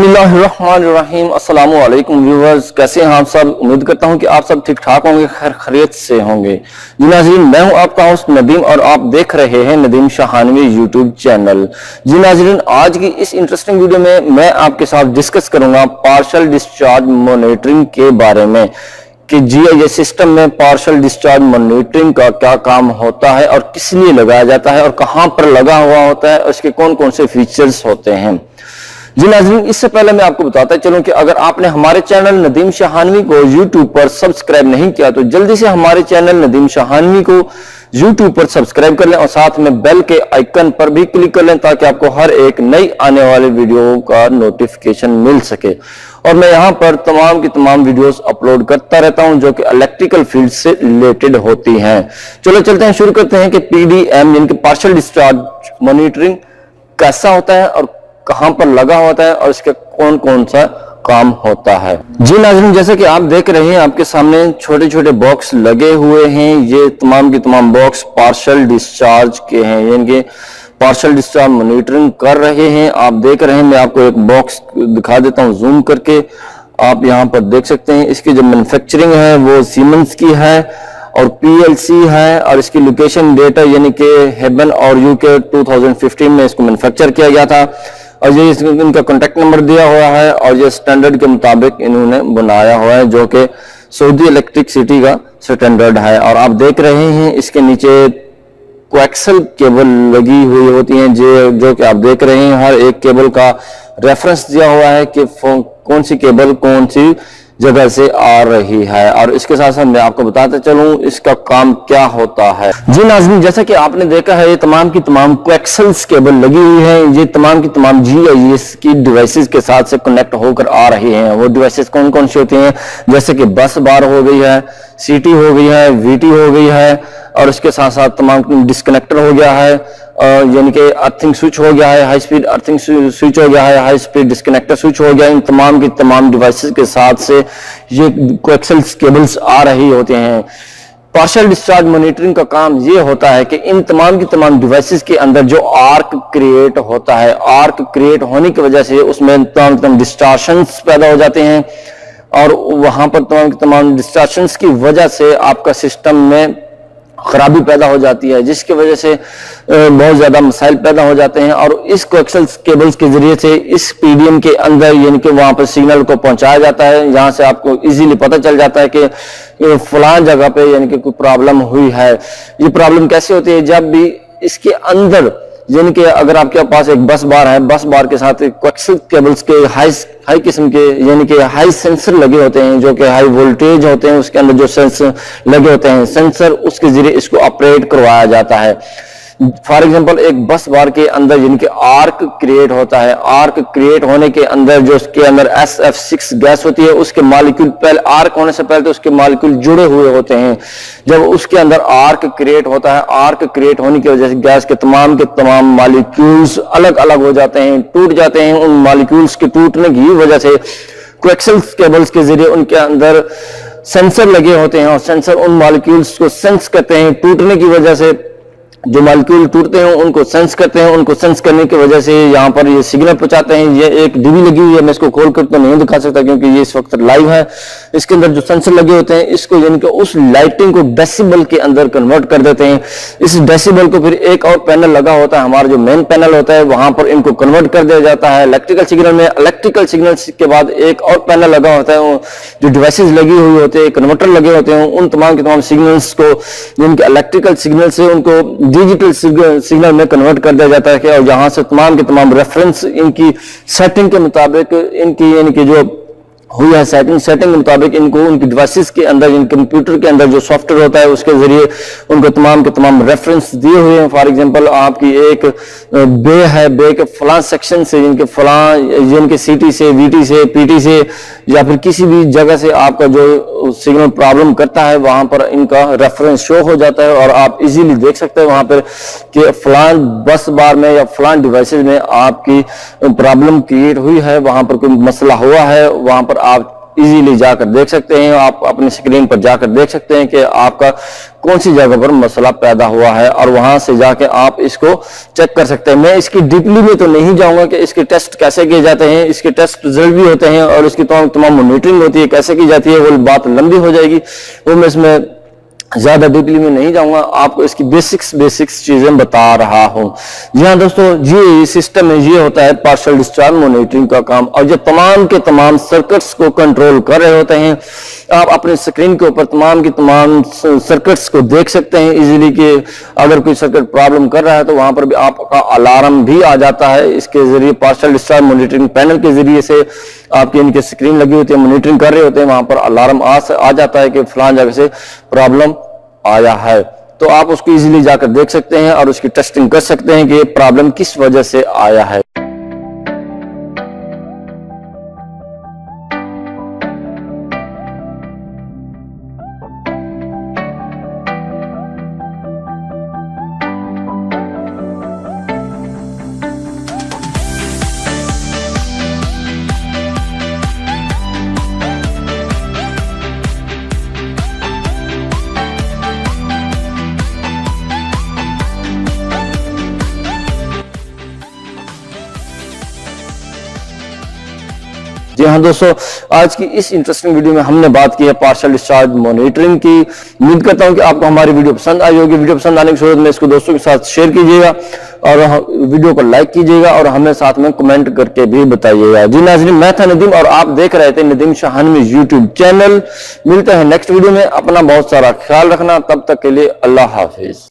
बिस्मिल्लाहिर्रहमानिर्रहीम। अस्सलामु अलैकुम व्यूअर्स, कैसे हैं आप सब। उम्मीद करता हूं कि आप सब ठीक ठाक होंगे, खैर खैरियत से होंगे। जी नाज़रीन, मैं हूं आपका होस्ट नदीम और आप देख रहे हैं नदीम शाहानवी यूट्यूब चैनल। जी नाज़रीन, आज की इस इंटरेस्टिंग वीडियो में मैं आपके साथ डिस्कस करूंगा पार्शियल डिस्चार्ज मॉनिटरिंग के बारे में कि जीआईएस सिस्टम में पार्शियल डिस्चार्ज मॉनिटरिंग का क्या काम होता है और किस लिए लगाया जाता है और कहां पर लगा हुआ होता है और इसके कौन कौन से फीचर्स होते हैं। जी नाज़रीन, इससे पहले मैं आपको बताता चलूं कि अगर आपने हमारे चैनल नदीम शाहानवी को यूट्यूब पर सब्सक्राइब नहीं किया तो जल्दी से हमारे चैनल नदीम शाहानवी को यूट्यूब पर सब्सक्राइब कर लें और साथ में बेल के आइकन पर भी क्लिक कर लें ताकि आपको हर एक नई आने वाले वीडियो का नोटिफिकेशन मिल सके। और मैं यहां पर तमाम की तमाम वीडियोस अपलोड करता रहता हूं जो कि इलेक्ट्रिकल फील्ड से रिलेटेड होती हैं। चलो चलते हैं, शुरू करते हैं कि पीडीएम यानी कि पार्शियल डिस्चार्ज मॉनिटरिंग कैसा होता है और कहां पर लगा होता है और इसका कौन कौन सा काम होता है। जी नाज़रीन, जैसे कि आप देख रहे हैं आपके सामने छोटे छोटे बॉक्स लगे हुए हैं। ये तमाम के तमाम बॉक्स पार्शियल डिस्चार्ज के हैं, यानी कि पार्शियल डिस्चार्ज मॉनिटरिंग कर रहे हैं। आप देख रहे हैं, मैं आपको एक बॉक्स दिखा देता हूं जूम करके। आप यहां पर देख सकते हैं इसकी जो मैन्युफैक्चरिंग है वो सीमेंस की है और पीएलसी है और इसकी लोकेशन डेटा यानी कि हेबन और यूके 2015 में इसको मैन्युफैक्चर किया गया था और ये इनका कॉन्टैक्ट नंबर दिया हुआ है और ये स्टैंडर्ड के मुताबिक इन्होंने बनाया हुआ है जो कि सऊदी इलेक्ट्रिसिटी का स्टैंडर्ड है। और आप देख रहे हैं इसके नीचे कोएक्सल केबल लगी हुई होती हैं जो कि आप देख रहे हैं। हर एक केबल का रेफरेंस दिया हुआ है कि कौन सी केबल कौन सी जगह से आ रही है। और इसके साथ साथ मैं आपको बताते चलूं इसका काम क्या होता है। जी नाज़रीन, जैसा कि आपने देखा है ये तमाम की तमाम कोएक्सल्स केबल लगी हुई है। ये तमाम की तमाम जीआईएस की डिवाइसेस के साथ से कनेक्ट होकर आ रही हैं। वो डिवाइसेस कौन कौन सी होती हैं, जैसे कि बस बार हो गई है, सीटी हो गई है, वीटी हो गई है और इसके साथ साथ तमाम डिस्कनेक्टर हो गया है, यानी कि अर्थिंग स्विच हो गया है, हाई स्पीड अर्थिंग स्विच हो गया है, हाई स्पीड डिस्कनेक्टर स्विच हो गया है। इन तमाम की तमाम डिवाइसेस के साथ से ये कोएक्सल केबल्स आ रही होते हैं। पार्शियल डिस्चार्ज मॉनिटरिंग का काम ये होता है कि इन तमाम की तमाम डिवाइसेस के अंदर जो आर्क क्रिएट होता है, आर्क क्रिएट होने की वजह से उसमें तमाम डिस्टॉर्शंस पैदा हो जाते हैं और वहां पर तमाम डिस्टॉर्शंस की वजह से आपका सिस्टम में खराबी पैदा हो जाती है, जिसकी वजह से बहुत ज्यादा मसाइल पैदा हो जाते हैं। और इस कोएक्सल केबल्स के जरिए से इस पीडीएम के अंदर यानी कि वहां पर सिग्नल को पहुंचाया जाता है, जहां से आपको इजीली पता चल जाता है कि फलां जगह पे यानी कि कोई प्रॉब्लम हुई है। ये प्रॉब्लम कैसे होती है, जब भी इसके अंदर यानी कि अगर आपके पास एक बस बार है, बस बार के साथ कोएक्सल केबल्स के हाई किस्म के यानी कि हाई सेंसर लगे होते हैं जो कि हाई वोल्टेज होते हैं, उसके अंदर जो सेंसर लगे होते हैं सेंसर, उसके जरिए इसको ऑपरेट करवाया जाता है। फॉर एग्जांपल एक बस बार के अंदर यानी कि आर्क क्रिएट होता है, आर्क क्रिएट होने के अंदर जो उसके अंदर SF6 गैस होती है, उसके मॉलिक्यूल पहले आर्क होने से पहले तो उसके मॉलिक्यूल जुड़े हुए होते हैं। जब उसके अंदर आर्क क्रिएट होता है, आर्क क्रिएट होने की वजह से गैस के तमाम मॉलिक्यूल्स अलग अलग हो जाते हैं, टूट जाते हैं। उन मॉलिक्यूल्स के टूटने की वजह से कोएक्सल केबल्स के जरिए उनके अंदर सेंसर लगे होते हैं और सेंसर उन मॉलिक्यूल्स को सेंस करते हैं। टूटने की वजह से जो मॉलिक्यूल टूटते हैं उनको सेंस करते हैं, उनको सेंस करने की वजह से यहाँ पर ये सिग्नल पहुंचाते हैं। ये एक डीवी लगी हुई है, मैं इसको खोल कर तो नहीं दिखा सकता क्योंकि ये इस वक्त लाइव है। इसके अंदर जो सेंसर लगे होते हैं इसको यानी कि उस लाइटिंग को डेसिबल के अंदर कन्वर्ट कर देते हैं। इस डेसिबल को फिर एक और पैनल लगा होता है, हमारा जो मेन पैनल होता है, वहां पर इनको कन्वर्ट कर दिया जाता है इलेक्ट्रिकल सिग्नल में। इलेक्ट्रिकल सिग्नल के बाद एक और पैनल लगा होता है, जो डिवाइसेस लगी हुई होते हैं, कन्वर्टर लगे होते हैं, उन तमाम के तमाम सिग्नल्स को जिनके इलेक्ट्रिकल सिग्नल से उनको डिजिटल सिग्नल में कन्वर्ट कर दिया जाता है कि और यहां से तमाम के तमाम रेफरेंस इनकी सेटिंग के मुताबिक इनकी यानी कि जो हुई है सेटिंग के मुताबिक इनको उनकी डिवाइसेस के अंदर, इन कंप्यूटर के अंदर जो सॉफ्टवेयर होता है उसके जरिए उनको तमाम के तमाम रेफरेंस दिए हुए हैं। फॉर एग्जांपल आपकी एक बे है, बे के फलां सेक्शन से जिनके सीटी से, वीटी से, पीटी से या फिर किसी भी जगह से आपका जो सिग्नल प्रॉब्लम करता है वहां पर इनका रेफरेंस शो हो जाता है और आप इजीली देख सकते हैं वहां पर कि फलां बस बार में या फलां डिवाइसेस में आपकी प्रॉब्लम क्रिएट हुई है, वहां पर कोई मसला हुआ है, वहां पर आप इजीली जाकर देख सकते हैं। आप अपनी स्क्रीन पर जाकर देख सकते हैं कि आपका कौन सी जगह पर मसला पैदा हुआ है और वहां से जाके आप इसको चेक कर सकते हैं। मैं इसकी डीपली में तो नहीं जाऊंगा कि इसके टेस्ट कैसे किए जाते हैं, इसके टेस्ट रिजल्ट भी होते हैं और इसकी तमाम मॉनिटरिंग होती है, कैसे की जाती है, वो बात लंबी हो जाएगी, वो मैं इसमें ज्यादा डीपली में नहीं जाऊंगा, आपको इसकी बेसिक्स चीजें बता रहा हूं। जी हाँ दोस्तों, ये सिस्टम है, ये होता है पार्शियल डिस्चार्ज मॉनिटरिंग का काम, और जो तमाम के तमाम सर्किट्स को कंट्रोल कर रहे होते हैं। आप अपने स्क्रीन के ऊपर तमाम की तमाम सर्किट्स को देख सकते हैं इजीली कि अगर कोई सर्किट प्रॉब्लम कर रहा है तो वहां पर भी आपका अलार्म भी आ जाता है। इसके जरिए पार्शियल डिस्चार्ज मॉनिटरिंग पैनल के जरिए से आपकी इनकी स्क्रीन लगी होती है, मॉनिटरिंग कर रहे होते हैं, वहां पर अलार्म आ जाता है कि फलां जगह से प्रॉब्लम आया है, तो आप उसको इजीली जाकर देख सकते हैं और उसकी टेस्टिंग कर सकते हैं कि ये प्रॉब्लम किस वजह से आया है। जी हाँ दोस्तों, आज की इस इंटरेस्टिंग वीडियो में हमने बात की है पार्शियल डिस्चार्ज मॉनिटरिंग की। उम्मीद करता हूं कि आपको हमारी वीडियो पसंद आई होगी। वीडियो पसंद आने की सूरत में इसको दोस्तों के साथ शेयर कीजिएगा और वीडियो को लाइक कीजिएगा और हमें साथ में कमेंट करके भी बताइएगा। जी नाज़रीन, मैं था नदीम और आप देख रहे थे नदीम शाहानवी यूट्यूब चैनल। मिलते हैं नेक्स्ट वीडियो में। अपना बहुत सारा ख्याल रखना, तब तक के लिए अल्लाह हाफिज।